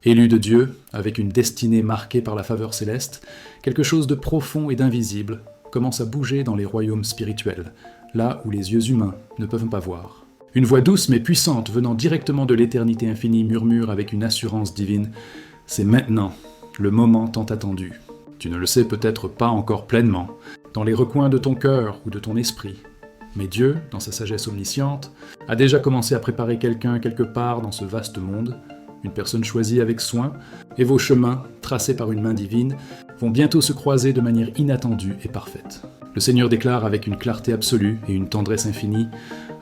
Élu de Dieu, avec une destinée marquée par la faveur céleste, quelque chose de profond et d'invisible commence à bouger dans les royaumes spirituels, là où les yeux humains ne peuvent pas voir. Une voix douce mais puissante venant directement de l'éternité infinie murmure avec une assurance divine « C'est maintenant, le moment tant attendu. Tu ne le sais peut-être pas encore pleinement, dans les recoins de ton cœur ou de ton esprit. Mais Dieu, dans sa sagesse omnisciente, a déjà commencé à préparer quelqu'un quelque part dans ce vaste monde, une personne choisie avec soin, et vos chemins, tracés par une main divine, vont bientôt se croiser de manière inattendue et parfaite. Le Seigneur déclare avec une clarté absolue et une tendresse infinie,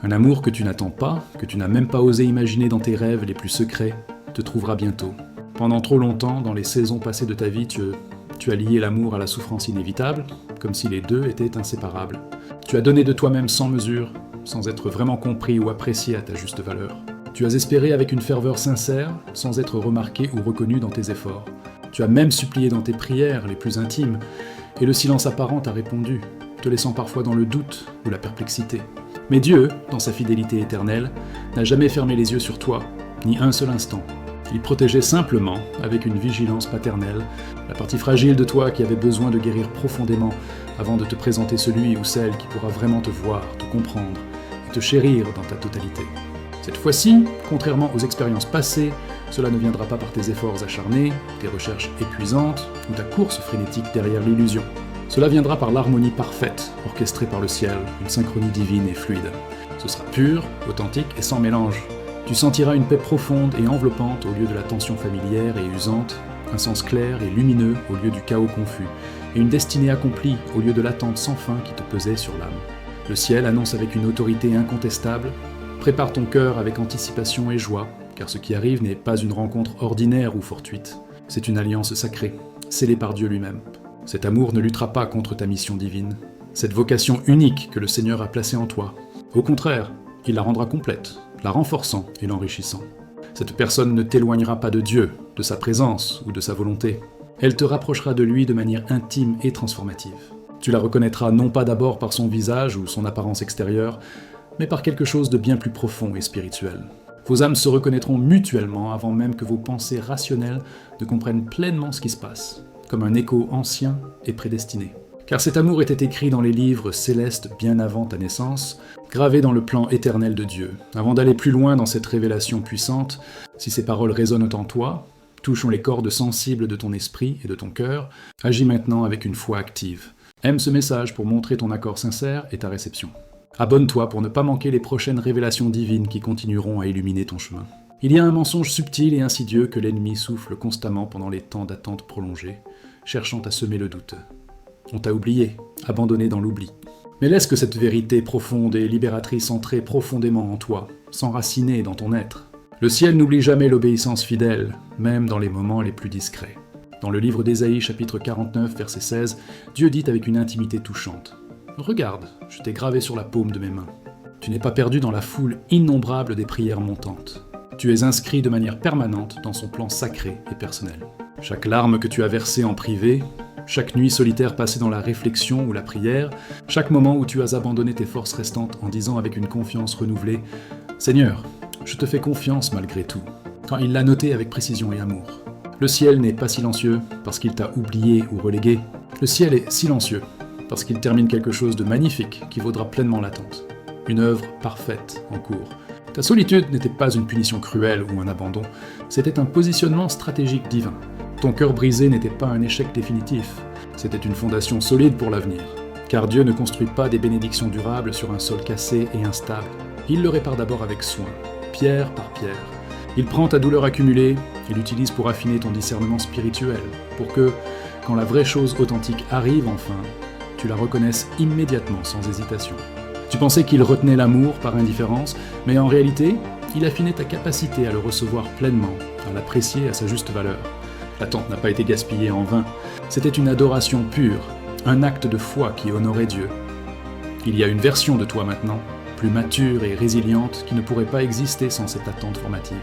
un amour que tu n'attends pas, que tu n'as même pas osé imaginer dans tes rêves les plus secrets, te trouvera bientôt. Pendant trop longtemps, dans les saisons passées de ta vie, tu as lié l'amour à la souffrance inévitable, comme si les deux étaient inséparables. Tu as donné de toi-même sans mesure, sans être vraiment compris ou apprécié à ta juste valeur. Tu as espéré avec une ferveur sincère, sans être remarqué ou reconnu dans tes efforts. Tu as même supplié dans tes prières les plus intimes, et le silence apparent t'a répondu, te laissant parfois dans le doute ou la perplexité. Mais Dieu, dans sa fidélité éternelle, n'a jamais fermé les yeux sur toi, ni un seul instant. Il protégeait simplement, avec une vigilance paternelle, la partie fragile de toi qui avait besoin de guérir profondément avant de te présenter celui ou celle qui pourra vraiment te voir, te comprendre et te chérir dans ta totalité. Cette fois-ci, contrairement aux expériences passées, cela ne viendra pas par tes efforts acharnés, tes recherches épuisantes ou ta course frénétique derrière l'illusion. Cela viendra par l'harmonie parfaite, orchestrée par le ciel, une synchronie divine et fluide. Ce sera pur, authentique et sans mélange. Tu sentiras une paix profonde et enveloppante au lieu de la tension familière et usante, un sens clair et lumineux au lieu du chaos confus, et une destinée accomplie au lieu de l'attente sans fin qui te pesait sur l'âme. Le ciel annonce avec une autorité incontestable: prépare ton cœur avec anticipation et joie, car ce qui arrive n'est pas une rencontre ordinaire ou fortuite. C'est une alliance sacrée, scellée par Dieu lui-même. Cet amour ne luttera pas contre ta mission divine, cette vocation unique que le Seigneur a placée en toi. Au contraire, il la rendra complète, la renforçant et l'enrichissant. Cette personne ne t'éloignera pas de Dieu, de sa présence ou de sa volonté. Elle te rapprochera de lui de manière intime et transformative. Tu la reconnaîtras non pas d'abord par son visage ou son apparence extérieure, mais par quelque chose de bien plus profond et spirituel. Vos âmes se reconnaîtront mutuellement avant même que vos pensées rationnelles ne comprennent pleinement ce qui se passe, comme un écho ancien et prédestiné. Car cet amour était écrit dans les livres célestes bien avant ta naissance, gravé dans le plan éternel de Dieu. Avant d'aller plus loin dans cette révélation puissante, si ces paroles résonnent en toi, touchant les cordes sensibles de ton esprit et de ton cœur, agis maintenant avec une foi active. Aime ce message pour montrer ton accord sincère et ta réception. Abonne-toi pour ne pas manquer les prochaines révélations divines qui continueront à illuminer ton chemin. Il y a un mensonge subtil et insidieux que l'ennemi souffle constamment pendant les temps d'attente prolongés, cherchant à semer le doute. On t'a oublié, abandonné dans l'oubli. Mais laisse que cette vérité profonde et libératrice entrer profondément en toi, s'enraciner dans ton être. Le ciel n'oublie jamais l'obéissance fidèle, même dans les moments les plus discrets. Dans le livre d'Ésaïe, chapitre 49, verset 16, Dieu dit avec une intimité touchante: « Regarde, je t'ai gravé sur la paume de mes mains. Tu n'es pas perdu dans la foule innombrable des prières montantes. Tu es inscrit de manière permanente dans son plan sacré et personnel. Chaque larme que tu as versée en privé, chaque nuit solitaire passée dans la réflexion ou la prière, chaque moment où tu as abandonné tes forces restantes en disant avec une confiance renouvelée « Seigneur, je te fais confiance malgré tout », quand il l'a noté avec précision et amour. Le ciel n'est pas silencieux parce qu'il t'a oublié ou relégué. Le ciel est silencieux parce qu'il termine quelque chose de magnifique qui vaudra pleinement l'attente. Une œuvre parfaite en cours. Ta solitude n'était pas une punition cruelle ou un abandon, c'était un positionnement stratégique divin. Ton cœur brisé n'était pas un échec définitif, c'était une fondation solide pour l'avenir. Car Dieu ne construit pas des bénédictions durables sur un sol cassé et instable. Il le répare d'abord avec soin, pierre par pierre. Il prend ta douleur accumulée et l'utilise pour affiner ton discernement spirituel, pour que, quand la vraie chose authentique arrive enfin, tu la reconnaisses immédiatement sans hésitation. Tu pensais qu'il retenait l'amour par indifférence, mais en réalité, il affinait ta capacité à le recevoir pleinement, à l'apprécier à sa juste valeur. L'attente n'a pas été gaspillée en vain, c'était une adoration pure, un acte de foi qui honorait Dieu. Il y a une version de toi maintenant, plus mature et résiliente, qui ne pourrait pas exister sans cette attente formative.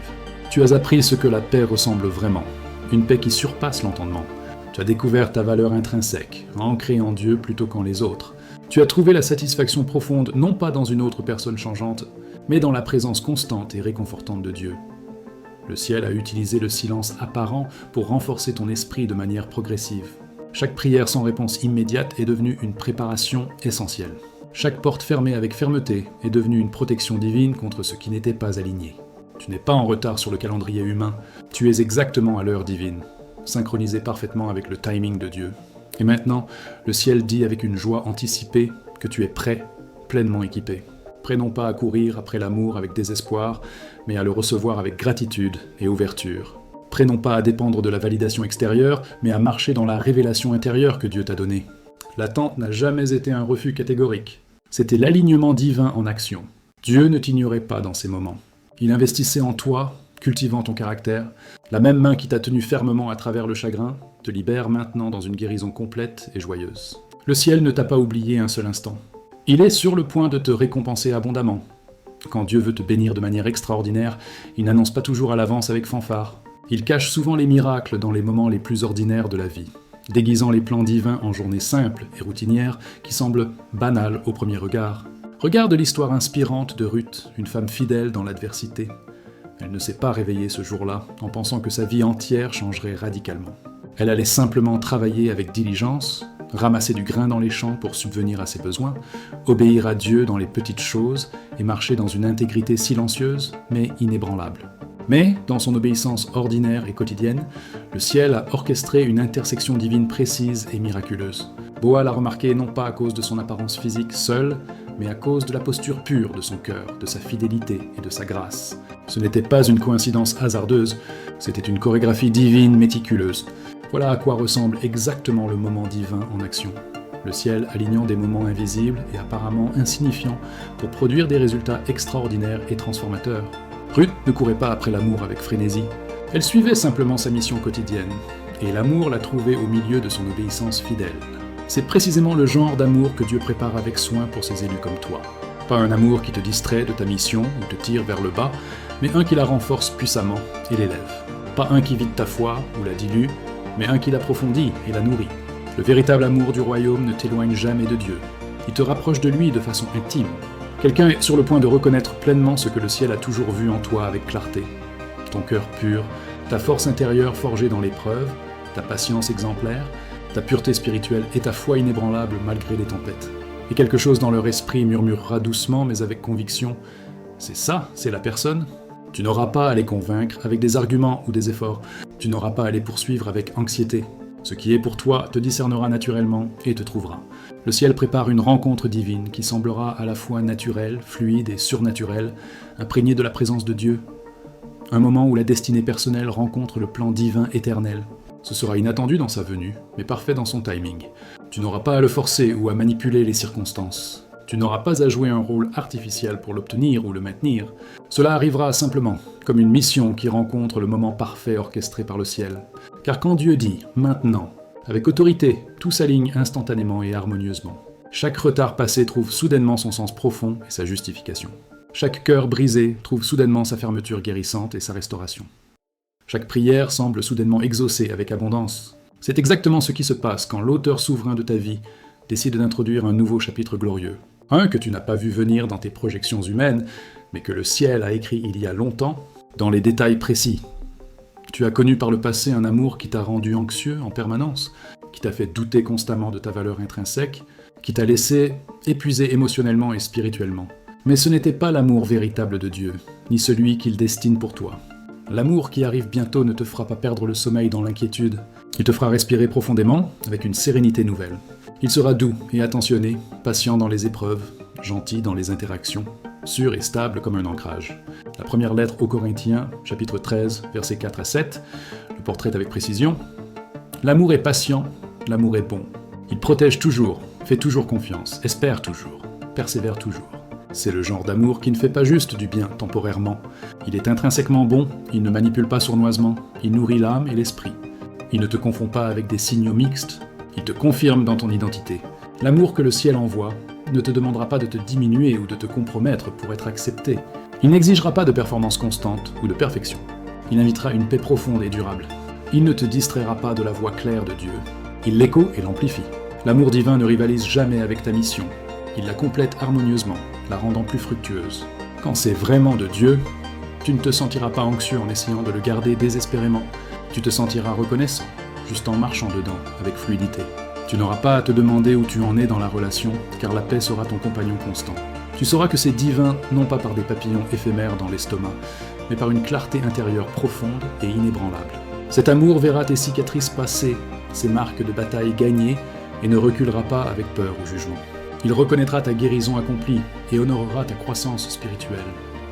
Tu as appris ce que la paix ressemble vraiment, une paix qui surpasse l'entendement. Tu as découvert ta valeur intrinsèque, ancrée en Dieu plutôt qu'en les autres. Tu as trouvé la satisfaction profonde non pas dans une autre personne changeante, mais dans la présence constante et réconfortante de Dieu. Le ciel a utilisé le silence apparent pour renforcer ton esprit de manière progressive. Chaque prière sans réponse immédiate est devenue une préparation essentielle. Chaque porte fermée avec fermeté est devenue une protection divine contre ce qui n'était pas aligné. Tu n'es pas en retard sur le calendrier humain, tu es exactement à l'heure divine, synchronisé parfaitement avec le timing de Dieu. Et maintenant, le ciel dit avec une joie anticipée que tu es prêt, pleinement équipé. Prêt non pas à courir après l'amour avec désespoir, mais à le recevoir avec gratitude et ouverture. Prêt non pas à dépendre de la validation extérieure, mais à marcher dans la révélation intérieure que Dieu t'a donnée. L'attente n'a jamais été un refus catégorique. C'était l'alignement divin en action. Dieu ne t'ignorait pas dans ces moments. Il investissait en toi, cultivant ton caractère. La même main qui t'a tenu fermement à travers le chagrin te libère maintenant dans une guérison complète et joyeuse. Le ciel ne t'a pas oublié un seul instant. Il est sur le point de te récompenser abondamment. Quand Dieu veut te bénir de manière extraordinaire, il n'annonce pas toujours à l'avance avec fanfare. Il cache souvent les miracles dans les moments les plus ordinaires de la vie, déguisant les plans divins en journées simples et routinières qui semblent banales au premier regard. Regarde l'histoire inspirante de Ruth, une femme fidèle dans l'adversité. Elle ne s'est pas réveillée ce jour-là en pensant que sa vie entière changerait radicalement. Elle allait simplement travailler avec diligence, ramasser du grain dans les champs pour subvenir à ses besoins, obéir à Dieu dans les petites choses et marcher dans une intégrité silencieuse mais inébranlable. Mais, dans son obéissance ordinaire et quotidienne, le ciel a orchestré une intersection divine précise et miraculeuse. Boaz l'a remarqué non pas à cause de son apparence physique seule, mais à cause de la posture pure de son cœur, de sa fidélité et de sa grâce. Ce n'était pas une coïncidence hasardeuse, c'était une chorégraphie divine méticuleuse. Voilà à quoi ressemble exactement le moment divin en action. Le ciel alignant des moments invisibles et apparemment insignifiants pour produire des résultats extraordinaires et transformateurs. Ruth ne courait pas après l'amour avec frénésie. Elle suivait simplement sa mission quotidienne, et l'amour l'a trouvée au milieu de son obéissance fidèle. C'est précisément le genre d'amour que Dieu prépare avec soin pour ses élus comme toi. Pas un amour qui te distrait de ta mission ou te tire vers le bas, mais un qui la renforce puissamment et l'élève. Pas un qui vide ta foi ou la dilue, mais un qui l'approfondit et la nourrit. Le véritable amour du royaume ne t'éloigne jamais de Dieu. Il te rapproche de lui de façon intime. Quelqu'un est sur le point de reconnaître pleinement ce que le ciel a toujours vu en toi avec clarté. Ton cœur pur, ta force intérieure forgée dans l'épreuve, ta patience exemplaire, ta pureté spirituelle et ta foi inébranlable malgré les tempêtes. Et quelque chose dans leur esprit murmurera doucement mais avec conviction « C'est ça, c'est la personne ?» Tu n'auras pas à les convaincre avec des arguments ou des efforts. Tu n'auras pas à les poursuivre avec anxiété. Ce qui est pour toi te discernera naturellement et te trouvera. Le ciel prépare une rencontre divine qui semblera à la fois naturelle, fluide et surnaturelle, imprégnée de la présence de Dieu. Un moment où la destinée personnelle rencontre le plan divin éternel. Ce sera inattendu dans sa venue, mais parfait dans son timing. Tu n'auras pas à le forcer ou à manipuler les circonstances. Tu n'auras pas à jouer un rôle artificiel pour l'obtenir ou le maintenir. Cela arrivera simplement, comme une mission qui rencontre le moment parfait orchestré par le ciel. Car quand Dieu dit « maintenant », avec autorité, tout s'aligne instantanément et harmonieusement. Chaque retard passé trouve soudainement son sens profond et sa justification. Chaque cœur brisé trouve soudainement sa fermeture guérissante et sa restauration. Chaque prière semble soudainement exaucée avec abondance. C'est exactement ce qui se passe quand l'auteur souverain de ta vie décide d'introduire un nouveau chapitre glorieux. Un que tu n'as pas vu venir dans tes projections humaines, mais que le ciel a écrit il y a longtemps, dans les détails précis. Tu as connu par le passé un amour qui t'a rendu anxieux en permanence, qui t'a fait douter constamment de ta valeur intrinsèque, qui t'a laissé épuisé émotionnellement et spirituellement. Mais ce n'était pas l'amour véritable de Dieu, ni celui qu'il destine pour toi. L'amour qui arrive bientôt ne te fera pas perdre le sommeil dans l'inquiétude. Il te fera respirer profondément, avec une sérénité nouvelle. Il sera doux et attentionné, patient dans les épreuves, gentil dans les interactions, sûr et stable comme un ancrage. La première lettre aux Corinthiens, chapitre 13, versets 4 à 7, le portrait avec précision. L'amour est patient, l'amour est bon. Il protège toujours, fait toujours confiance, espère toujours, persévère toujours. C'est le genre d'amour qui ne fait pas juste du bien temporairement. Il est intrinsèquement bon, il ne manipule pas sournoisement, il nourrit l'âme et l'esprit. Il ne te confond pas avec des signaux mixtes, il te confirme dans ton identité. L'amour que le ciel envoie ne te demandera pas de te diminuer ou de te compromettre pour être accepté. Il n'exigera pas de performance constante ou de perfection. Il invitera une paix profonde et durable. Il ne te distraira pas de la voix claire de Dieu. Il l'écho et l'amplifie. L'amour divin ne rivalise jamais avec ta mission. Il la complète harmonieusement, la rendant plus fructueuse. Quand c'est vraiment de Dieu, Tu ne te sentiras pas anxieux en essayant de le garder désespérément. Tu te sentiras reconnaissant, juste en marchant dedans, avec fluidité. Tu n'auras pas à te demander où tu en es dans la relation, car la paix sera ton compagnon constant. Tu sauras que c'est divin, non pas par des papillons éphémères dans l'estomac, mais par une clarté intérieure profonde et inébranlable. Cet amour verra tes cicatrices passées, ses marques de bataille gagnées, et ne reculera pas avec peur ou jugement. Il reconnaîtra ta guérison accomplie et honorera ta croissance spirituelle.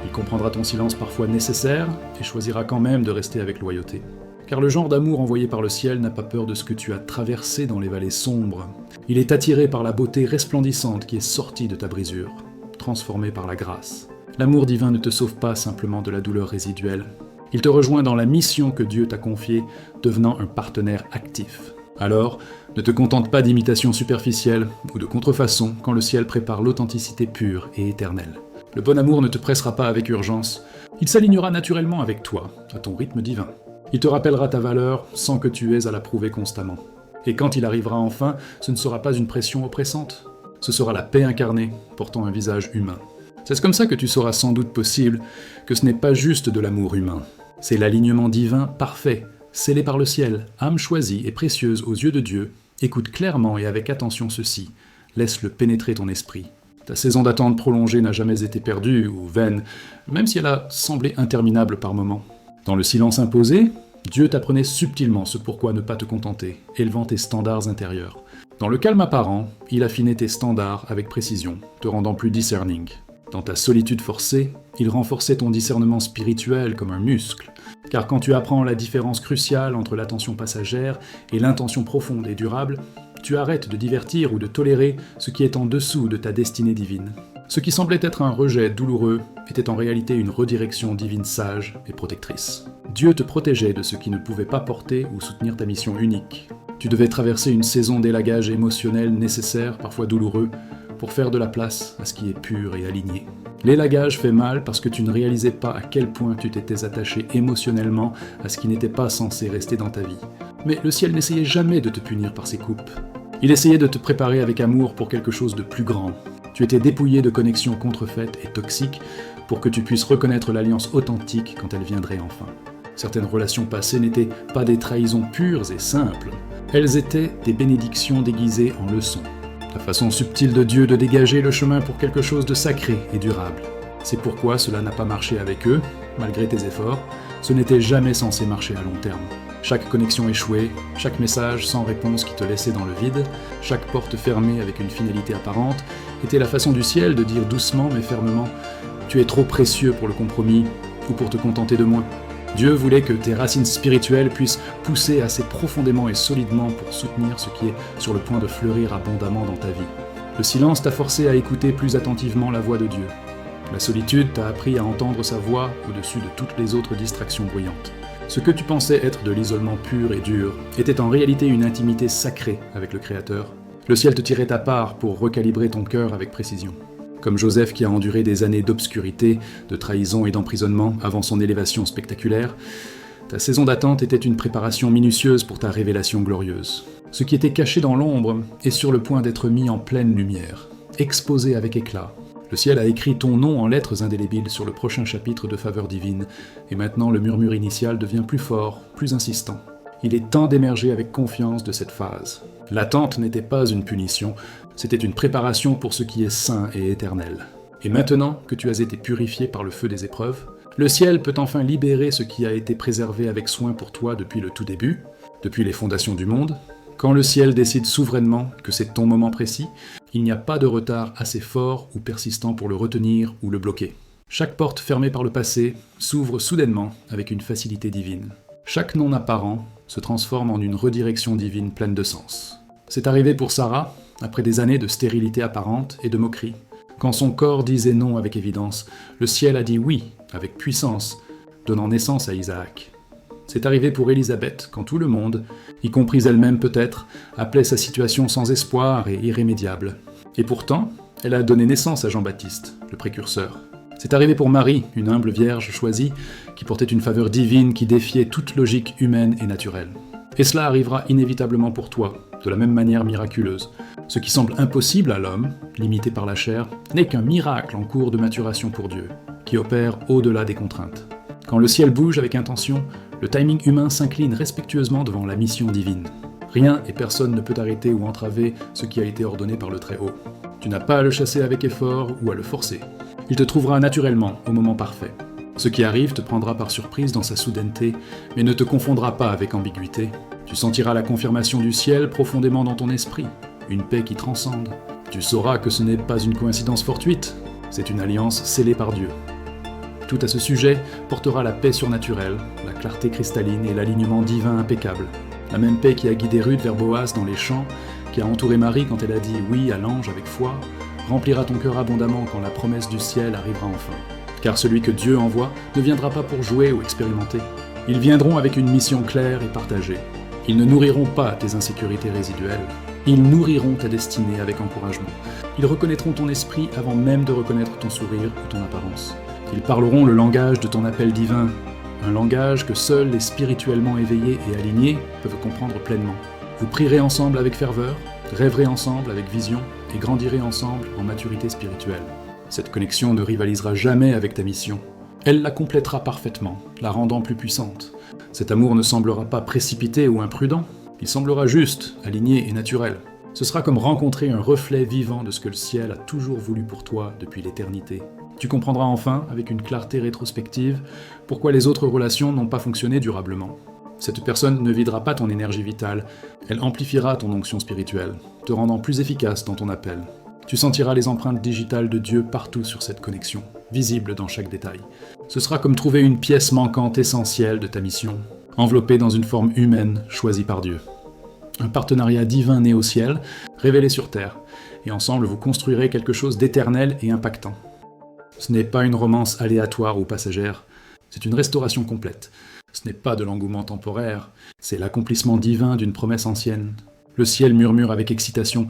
Il comprendra ton silence parfois nécessaire et choisira quand même de rester avec loyauté. Car le genre d'amour envoyé par le ciel n'a pas peur de ce que tu as traversé dans les vallées sombres. Il est attiré par la beauté resplendissante qui est sortie de ta brisure, transformée par la grâce. L'amour divin ne te sauve pas simplement de la douleur résiduelle. Il te rejoint dans la mission que Dieu t'a confiée, devenant un partenaire actif. Alors, ne te contente pas d'imitations superficielles ou de contrefaçons quand le ciel prépare l'authenticité pure et éternelle. Le bon amour ne te pressera pas avec urgence. Il s'alignera naturellement avec toi, à ton rythme divin. Il te rappellera ta valeur sans que tu aies à la prouver constamment. Et quand il arrivera enfin, ce ne sera pas une pression oppressante. Ce sera la paix incarnée, portant un visage humain. C'est comme ça que tu sauras sans doute possible que ce n'est pas juste de l'amour humain. C'est l'alignement divin parfait, scellé par le ciel, âme choisie et précieuse aux yeux de Dieu. Écoute clairement et avec attention ceci. Laisse-le pénétrer ton esprit. Ta saison d'attente prolongée n'a jamais été perdue ou vaine, même si elle a semblé interminable par moments. Dans le silence imposé, Dieu t'apprenait subtilement ce pourquoi ne pas te contenter, élevant tes standards intérieurs. Dans le calme apparent, il affinait tes standards avec précision, te rendant plus discerning. Dans ta solitude forcée, il renforçait ton discernement spirituel comme un muscle. Car quand tu apprends la différence cruciale entre l'attention passagère et l'intention profonde et durable, tu arrêtes de divertir ou de tolérer ce qui est en dessous de ta destinée divine. Ce qui semblait être un rejet douloureux était en réalité une redirection divine sage et protectrice. Dieu te protégeait de ce qui ne pouvait pas porter ou soutenir ta mission unique. Tu devais traverser une saison d'élagage émotionnel nécessaire, parfois douloureux, pour faire de la place à ce qui est pur et aligné. L'élagage fait mal parce que tu ne réalisais pas à quel point tu t'étais attaché émotionnellement à ce qui n'était pas censé rester dans ta vie. Mais le ciel n'essayait jamais de te punir par ses coupes. Il essayait de te préparer avec amour pour quelque chose de plus grand. Tu étais dépouillé de connexions contrefaites et toxiques pour que tu puisses reconnaître l'alliance authentique quand elle viendrait enfin. Certaines relations passées n'étaient pas des trahisons pures et simples. Elles étaient des bénédictions déguisées en leçons. La façon subtile de Dieu de dégager le chemin pour quelque chose de sacré et durable. C'est pourquoi cela n'a pas marché avec eux, malgré tes efforts. Ce n'était jamais censé marcher à long terme. Chaque connexion échouée, chaque message sans réponse qui te laissait dans le vide, chaque porte fermée avec une finalité apparente, était la façon du ciel de dire doucement mais fermement « Tu es trop précieux pour le compromis ou pour te contenter de moins ». Dieu voulait que tes racines spirituelles puissent pousser assez profondément et solidement pour soutenir ce qui est sur le point de fleurir abondamment dans ta vie. Le silence t'a forcé à écouter plus attentivement la voix de Dieu. La solitude t'a appris à entendre sa voix au-dessus de toutes les autres distractions bruyantes. Ce que tu pensais être de l'isolement pur et dur était en réalité une intimité sacrée avec le Créateur. Le ciel te tirait à part pour recalibrer ton cœur avec précision. Comme Joseph qui a enduré des années d'obscurité, de trahison et d'emprisonnement avant son élévation spectaculaire, ta saison d'attente était une préparation minutieuse pour ta révélation glorieuse. Ce qui était caché dans l'ombre est sur le point d'être mis en pleine lumière, exposé avec éclat. Le ciel a écrit ton nom en lettres indélébiles sur le prochain chapitre de Faveur divine, et maintenant le murmure initial devient plus fort, plus insistant. Il est temps d'émerger avec confiance de cette phase. L'attente n'était pas une punition, c'était une préparation pour ce qui est saint et éternel. Et maintenant que tu as été purifié par le feu des épreuves, le ciel peut enfin libérer ce qui a été préservé avec soin pour toi depuis le tout début, depuis les fondations du monde. Quand le ciel décide souverainement que c'est ton moment précis, il n'y a pas de retard assez fort ou persistant pour le retenir ou le bloquer. Chaque porte fermée par le passé s'ouvre soudainement avec une facilité divine. Chaque non apparent se transforme en une redirection divine pleine de sens. C'est arrivé pour Sarah, après des années de stérilité apparente et de moquerie. Quand son corps disait non avec évidence, le ciel a dit oui avec puissance, donnant naissance à Isaac. C'est arrivé pour Élisabeth, quand tout le monde, y compris elle-même peut-être, appelait sa situation sans espoir et irrémédiable. Et pourtant, elle a donné naissance à Jean-Baptiste, le précurseur. C'est arrivé pour Marie, une humble vierge choisie, qui portait une faveur divine qui défiait toute logique humaine et naturelle. Et cela arrivera inévitablement pour toi, de la même manière miraculeuse. Ce qui semble impossible à l'homme, limité par la chair, n'est qu'un miracle en cours de maturation pour Dieu, qui opère au-delà des contraintes. Quand le ciel bouge avec intention, le timing humain s'incline respectueusement devant la mission divine. Rien et personne ne peut arrêter ou entraver ce qui a été ordonné par le Très-Haut. Tu n'as pas à le chasser avec effort ou à le forcer. Il te trouvera naturellement, au moment parfait. Ce qui arrive te prendra par surprise dans sa soudaineté, mais ne te confondra pas avec ambiguïté. Tu sentiras la confirmation du ciel profondément dans ton esprit, une paix qui transcende. Tu sauras que ce n'est pas une coïncidence fortuite, c'est une alliance scellée par Dieu. Tout à ce sujet portera la paix surnaturelle, la clarté cristalline et l'alignement divin impeccable. La même paix qui a guidé Ruth vers Boaz dans les champs, qui a entouré Marie quand elle a dit oui à l'ange avec foi, remplira ton cœur abondamment quand la promesse du ciel arrivera enfin. Car celui que Dieu envoie ne viendra pas pour jouer ou expérimenter. Ils viendront avec une mission claire et partagée. Ils ne nourriront pas tes insécurités résiduelles. Ils nourriront ta destinée avec encouragement. Ils reconnaîtront ton esprit avant même de reconnaître ton sourire ou ton apparence. Ils parleront le langage de ton appel divin, un langage que seuls les spirituellement éveillés et alignés peuvent comprendre pleinement. Vous prierez ensemble avec ferveur, rêverez ensemble avec vision et grandirez ensemble en maturité spirituelle. Cette connexion ne rivalisera jamais avec ta mission. Elle la complétera parfaitement, la rendant plus puissante. Cet amour ne semblera pas précipité ou imprudent, il semblera juste, aligné et naturel. Ce sera comme rencontrer un reflet vivant de ce que le ciel a toujours voulu pour toi depuis l'éternité. Tu comprendras enfin, avec une clarté rétrospective, pourquoi les autres relations n'ont pas fonctionné durablement. Cette personne ne videra pas ton énergie vitale, elle amplifiera ton onction spirituelle, te rendant plus efficace dans ton appel. Tu sentiras les empreintes digitales de Dieu partout sur cette connexion, visibles dans chaque détail. Ce sera comme trouver une pièce manquante essentielle de ta mission, enveloppée dans une forme humaine choisie par Dieu. Un partenariat divin né au ciel, révélé sur terre, et ensemble vous construirez quelque chose d'éternel et impactant. Ce n'est pas une romance aléatoire ou passagère, c'est une restauration complète. Ce n'est pas de l'engouement temporaire, c'est l'accomplissement divin d'une promesse ancienne. Le ciel murmure avec excitation.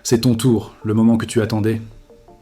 C'est ton tour, le moment que tu attendais.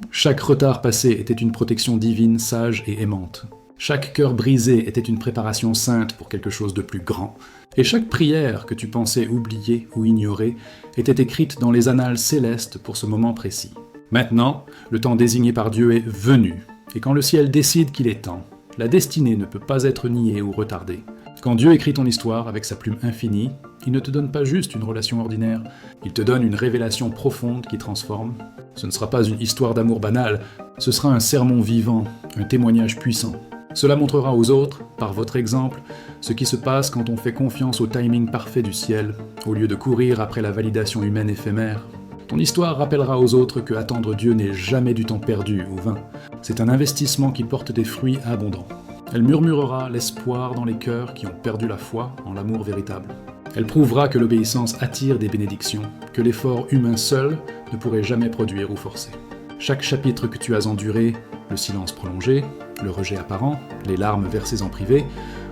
Chaque retard passé était une protection divine, sage et aimante. Chaque cœur brisé était une préparation sainte pour quelque chose de plus grand. Et chaque prière que tu pensais oublier ou ignorer était écrite dans les annales célestes pour ce moment précis. Maintenant, le temps désigné par Dieu est venu, et quand le ciel décide qu'il est temps, la destinée ne peut pas être niée ou retardée. Quand Dieu écrit ton histoire avec sa plume infinie, il ne te donne pas juste une relation ordinaire, il te donne une révélation profonde qui transforme. Ce ne sera pas une histoire d'amour banale, ce sera un sermon vivant, un témoignage puissant. Cela montrera aux autres, par votre exemple, ce qui se passe quand on fait confiance au timing parfait du ciel, au lieu de courir après la validation humaine éphémère. Ton histoire rappellera aux autres que attendre Dieu n'est jamais du temps perdu ou vain. C'est un investissement qui porte des fruits abondants. Elle murmurera l'espoir dans les cœurs qui ont perdu la foi en l'amour véritable. Elle prouvera que l'obéissance attire des bénédictions, que l'effort humain seul ne pourrait jamais produire ou forcer. Chaque chapitre que tu as enduré, le silence prolongé, le rejet apparent, les larmes versées en privé,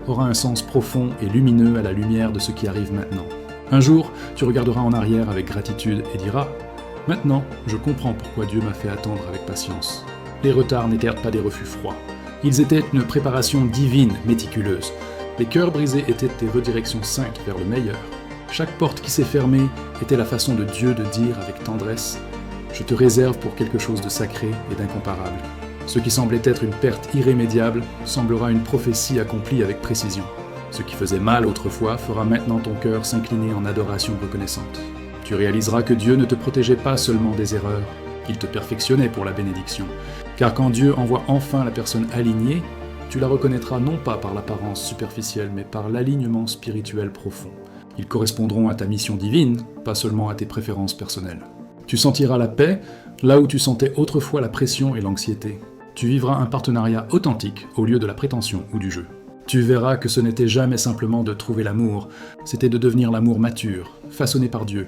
aura un sens profond et lumineux à la lumière de ce qui arrive maintenant. Un jour, tu regarderas en arrière avec gratitude et diras « Maintenant, je comprends pourquoi Dieu m'a fait attendre avec patience. » Les retards n'étaient pas des refus froids. Ils étaient une préparation divine, méticuleuse. Les cœurs brisés étaient des redirections saintes vers le meilleur. Chaque porte qui s'est fermée était la façon de Dieu de dire avec tendresse « Je te réserve pour quelque chose de sacré et d'incomparable. » Ce qui semblait être une perte irrémédiable semblera une prophétie accomplie avec précision. Ce qui faisait mal autrefois fera maintenant ton cœur s'incliner en adoration reconnaissante. Tu réaliseras que Dieu ne te protégeait pas seulement des erreurs, il te perfectionnait pour la bénédiction. Car quand Dieu envoie enfin la personne alignée, tu la reconnaîtras non pas par l'apparence superficielle, mais par l'alignement spirituel profond. Ils correspondront à ta mission divine, pas seulement à tes préférences personnelles. Tu sentiras la paix là où tu sentais autrefois la pression et l'anxiété. Tu vivras un partenariat authentique au lieu de la prétention ou du jeu. Tu verras que ce n'était jamais simplement de trouver l'amour, c'était de devenir l'amour mature, façonné par Dieu,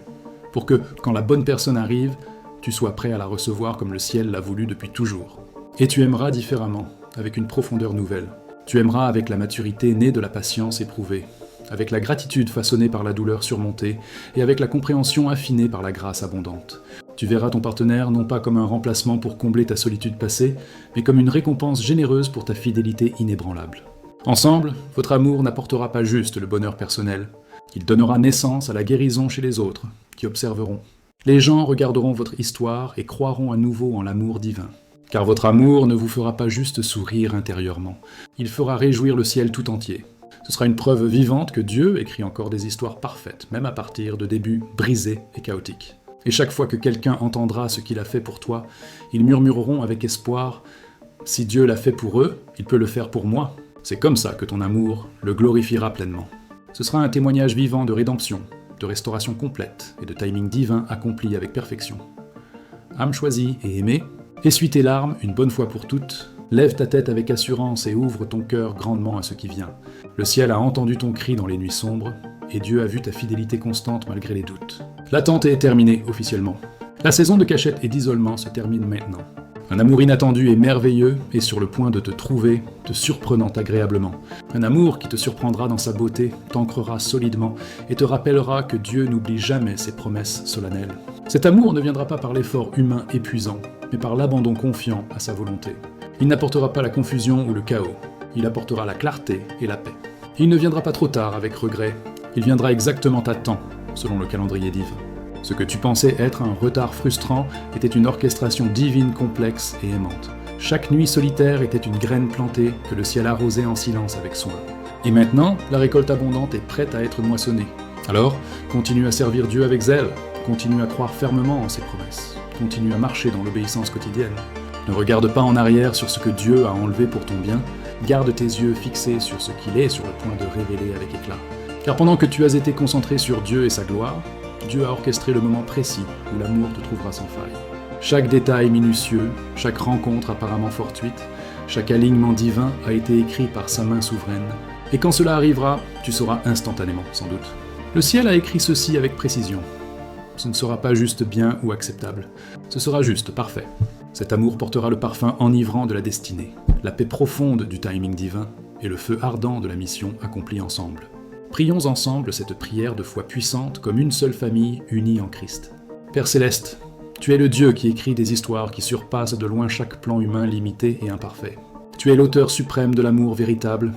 pour que, quand la bonne personne arrive, tu sois prêt à la recevoir comme le ciel l'a voulu depuis toujours. Et tu aimeras différemment, avec une profondeur nouvelle. Tu aimeras avec la maturité née de la patience éprouvée, avec la gratitude façonnée par la douleur surmontée, et avec la compréhension affinée par la grâce abondante. Tu verras ton partenaire non pas comme un remplacement pour combler ta solitude passée, mais comme une récompense généreuse pour ta fidélité inébranlable. Ensemble, votre amour n'apportera pas juste le bonheur personnel, il donnera naissance à la guérison chez les autres, qui observeront. Les gens regarderont votre histoire et croiront à nouveau en l'amour divin. Car votre amour ne vous fera pas juste sourire intérieurement, il fera réjouir le ciel tout entier. Ce sera une preuve vivante que Dieu écrit encore des histoires parfaites, même à partir de débuts brisés et chaotiques. Et chaque fois que quelqu'un entendra ce qu'il a fait pour toi, ils murmureront avec espoir « Si Dieu l'a fait pour eux, il peut le faire pour moi ». C'est comme ça que ton amour le glorifiera pleinement. Ce sera un témoignage vivant de rédemption, de restauration complète et de timing divin accompli avec perfection. Âme choisie et aimée, essuie tes larmes une bonne fois pour toutes, lève ta tête avec assurance et ouvre ton cœur grandement à ce qui vient. Le ciel a entendu ton cri dans les nuits sombres, et Dieu a vu ta fidélité constante malgré les doutes. L'attente est terminée officiellement. La saison de cachette et d'isolement se termine maintenant. Un amour inattendu et merveilleux est sur le point de te trouver, te surprenant agréablement. Un amour qui te surprendra dans sa beauté, t'ancrera solidement et te rappellera que Dieu n'oublie jamais ses promesses solennelles. Cet amour ne viendra pas par l'effort humain épuisant, mais par l'abandon confiant à sa volonté. Il n'apportera pas la confusion ou le chaos, il apportera la clarté et la paix. Il ne viendra pas trop tard avec regret, il viendra exactement à temps, selon le calendrier divin. Ce que tu pensais être un retard frustrant était une orchestration divine complexe et aimante. Chaque nuit solitaire était une graine plantée que le ciel arrosait en silence avec soin. Et maintenant, la récolte abondante est prête à être moissonnée. Alors, continue à servir Dieu avec zèle, continue à croire fermement en ses promesses, continue à marcher dans l'obéissance quotidienne. Ne regarde pas en arrière sur ce que Dieu a enlevé pour ton bien, garde tes yeux fixés sur ce qu'il est sur le point de révéler avec éclat. Car pendant que tu as été concentré sur Dieu et sa gloire, Dieu a orchestré le moment précis où l'amour te trouvera sans faille. Chaque détail minutieux, chaque rencontre apparemment fortuite, chaque alignement divin a été écrit par sa main souveraine. Et quand cela arrivera, tu sauras instantanément, sans doute. Le ciel a écrit ceci avec précision. Ce ne sera pas juste bien ou acceptable. Ce sera juste, parfait. Cet amour portera le parfum enivrant de la destinée, la paix profonde du timing divin et le feu ardent de la mission accomplie ensemble. Prions ensemble cette prière de foi puissante comme une seule famille unie en Christ. Père Céleste, tu es le Dieu qui écrit des histoires qui surpassent de loin chaque plan humain limité et imparfait. Tu es l'auteur suprême de l'amour véritable,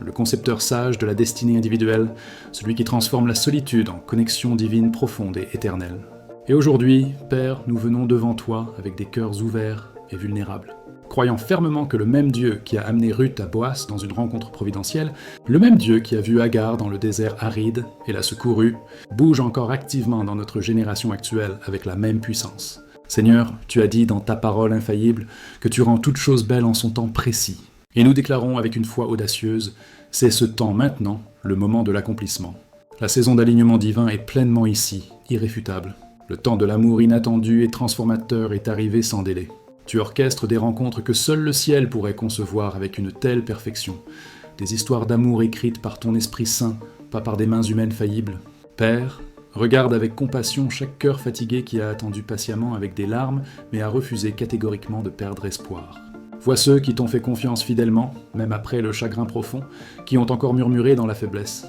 le concepteur sage de la destinée individuelle, celui qui transforme la solitude en connexion divine profonde et éternelle. Et aujourd'hui, Père, nous venons devant toi avec des cœurs ouverts et vulnérables, croyant fermement que le même Dieu qui a amené Ruth à Boas dans une rencontre providentielle, le même Dieu qui a vu Agar dans le désert aride et l'a secourue, bouge encore activement dans notre génération actuelle avec la même puissance. Seigneur, tu as dit dans ta parole infaillible que tu rends toute chose belle en son temps précis. Et nous déclarons avec une foi audacieuse, c'est ce temps maintenant, le moment de l'accomplissement. La saison d'alignement divin est pleinement ici, irréfutable. Le temps de l'amour inattendu et transformateur est arrivé sans délai. Tu orchestres des rencontres que seul le ciel pourrait concevoir avec une telle perfection. Des histoires d'amour écrites par ton Esprit Saint, pas par des mains humaines faillibles. Père, regarde avec compassion chaque cœur fatigué qui a attendu patiemment avec des larmes, mais a refusé catégoriquement de perdre espoir. Vois ceux qui t'ont fait confiance fidèlement, même après le chagrin profond, qui ont encore murmuré dans la faiblesse.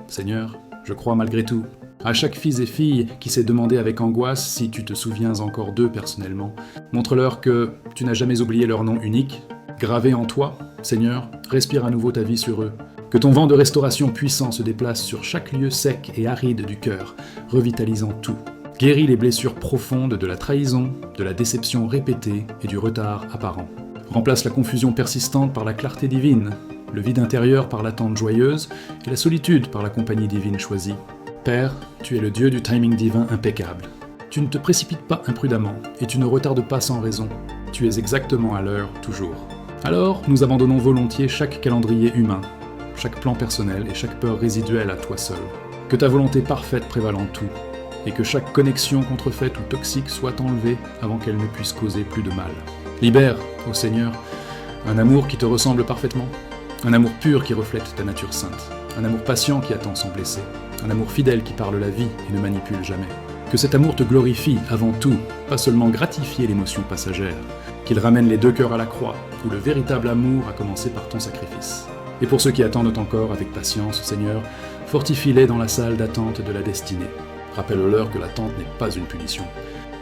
Seigneur, je crois malgré tout. À chaque fils et fille qui s'est demandé avec angoisse si tu te souviens encore d'eux personnellement, montre-leur que tu n'as jamais oublié leur nom unique. Gravé en toi, Seigneur, respire à nouveau ta vie sur eux. Que ton vent de restauration puissant se déplace sur chaque lieu sec et aride du cœur, revitalisant tout. Guéris les blessures profondes de la trahison, de la déception répétée et du retard apparent. Remplace la confusion persistante par la clarté divine, le vide intérieur par l'attente joyeuse et la solitude par la compagnie divine choisie. Père, tu es le Dieu du timing divin impeccable. Tu ne te précipites pas imprudemment et tu ne retardes pas sans raison. Tu es exactement à l'heure, toujours. Alors, nous abandonnons volontiers chaque calendrier humain, chaque plan personnel et chaque peur résiduelle à toi seul. Que ta volonté parfaite prévalant tout, et que chaque connexion contrefaite ou toxique soit enlevée avant qu'elle ne puisse causer plus de mal. Libère, ô Seigneur, un amour qui te ressemble parfaitement, un amour pur qui reflète ta nature sainte, un amour patient qui attend sans blesser, un amour fidèle qui parle la vie et ne manipule jamais. Que cet amour te glorifie avant tout, pas seulement gratifier l'émotion passagère, qu'il ramène les deux cœurs à la croix, où le véritable amour a commencé par ton sacrifice. Et pour ceux qui attendent encore avec patience, Seigneur, fortifie-les dans la salle d'attente de la destinée. Rappelle-leur que l'attente n'est pas une punition,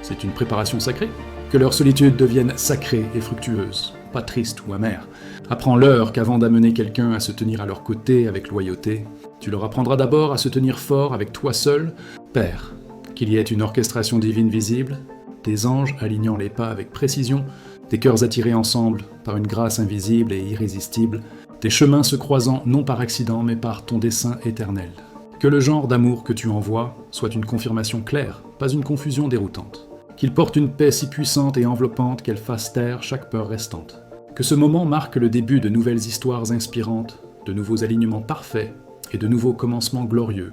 c'est une préparation sacrée. Que leur solitude devienne sacrée et fructueuse, pas triste ou amère. Apprends-leur qu'avant d'amener quelqu'un à se tenir à leur côté avec loyauté, tu leur apprendras d'abord à se tenir fort avec toi seul, Père, qu'il y ait une orchestration divine visible, des anges alignant les pas avec précision, des cœurs attirés ensemble par une grâce invisible et irrésistible, tes chemins se croisant non par accident mais par ton dessein éternel. Que le genre d'amour que tu envoies soit une confirmation claire, pas une confusion déroutante. Qu'il porte une paix si puissante et enveloppante qu'elle fasse taire chaque peur restante. Que ce moment marque le début de nouvelles histoires inspirantes, de nouveaux alignements parfaits et de nouveaux commencements glorieux.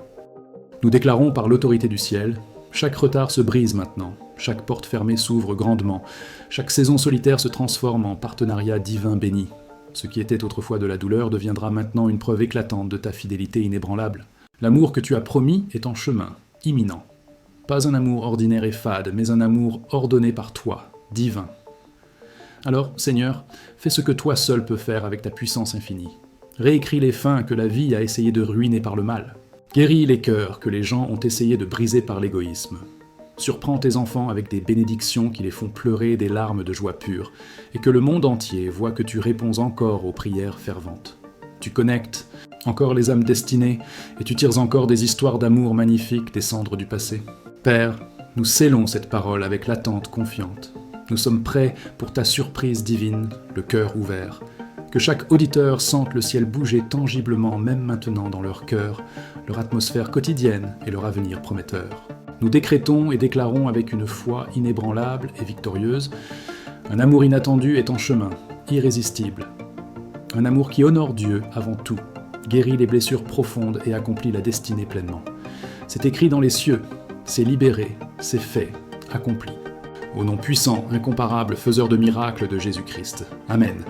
Nous déclarons par l'autorité du ciel, chaque retard se brise maintenant, chaque porte fermée s'ouvre grandement, chaque saison solitaire se transforme en partenariat divin béni. Ce qui était autrefois de la douleur deviendra maintenant une preuve éclatante de ta fidélité inébranlable. L'amour que tu as promis est en chemin, imminent. Pas un amour ordinaire et fade, mais un amour ordonné par toi, divin. Alors, Seigneur, fais ce que toi seul peux faire avec ta puissance infinie. Réécris les fins que la vie a essayé de ruiner par le mal. Guéris les cœurs que les gens ont essayé de briser par l'égoïsme. Surprends tes enfants avec des bénédictions qui les font pleurer des larmes de joie pure, et que le monde entier voit que tu réponds encore aux prières ferventes. Tu connectes encore les âmes destinées, et tu tires encore des histoires d'amour magnifiques des cendres du passé. Père, nous scellons cette parole avec l'attente confiante. Nous sommes prêts pour ta surprise divine, le cœur ouvert. Que chaque auditeur sente le ciel bouger tangiblement, même maintenant dans leur cœur, leur atmosphère quotidienne et leur avenir prometteur. Nous décrétons et déclarons avec une foi inébranlable et victorieuse, un amour inattendu est en chemin, irrésistible. Un amour qui honore Dieu avant tout, guérit les blessures profondes et accomplit la destinée pleinement. C'est écrit dans les cieux, c'est libéré, c'est fait, accompli. Au nom puissant, incomparable, faiseur de miracles de Jésus-Christ. Amen.